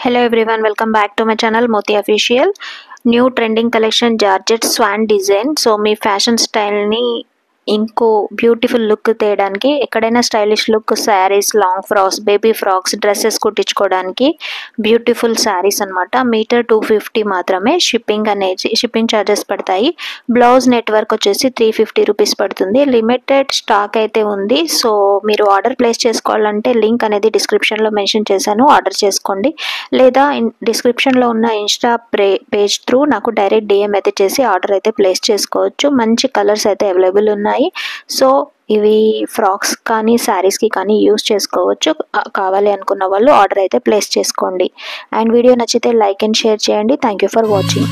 Hello everyone, welcome back to my channel Moti Official. New trending collection Georgette Swan design. So మీ fashion స్టైల్ని ఇంకో beautiful look తేయడానికి ఎక్కడైనా stylish look saris, long frocks, baby frocks, dresses కుట్టించుకోవడానికి beautiful saris అనమాట. Metre 250 మాత్రమే. Shipping charges పడతాయి. Blouse network వచ్చేసి 350 రూపీస్ పడుతుంది. లిమిటెడ్ స్టాక్ అయితే ఉంది. సో మీరు ఆర్డర్ ప్లేస్ చేసుకోవాలంటే లింక్ అనేది డిస్క్రిప్షన్లో మెన్షన్ చేశాను, ఆర్డర్ చేసుకోండి. లేదా డిస్క్రిప్షన్లో ఉన్న ఇన్స్టా పేజ్ త్రూ నాకు డైరెక్ట్ డిఎం అయితే చేసి ఆర్డర్ అయితే ప్లేస్ చేసుకోవచ్చు. మంచి కలర్స్ అయితే అవైలబుల్ ఉన్నాయి. సో ఇవి ఫ్రాక్స్ కానీ శారీస్కి కానీ యూస్ చేసుకోవచ్చు. కావాలి అనుకున్న వాళ్ళు ఆర్డర్ అయితే ప్లేస్ చేసుకోండి. అండ్ వీడియో నచ్చితే లైక్ అండ్ షేర్ చేయండి. Thank you for watching.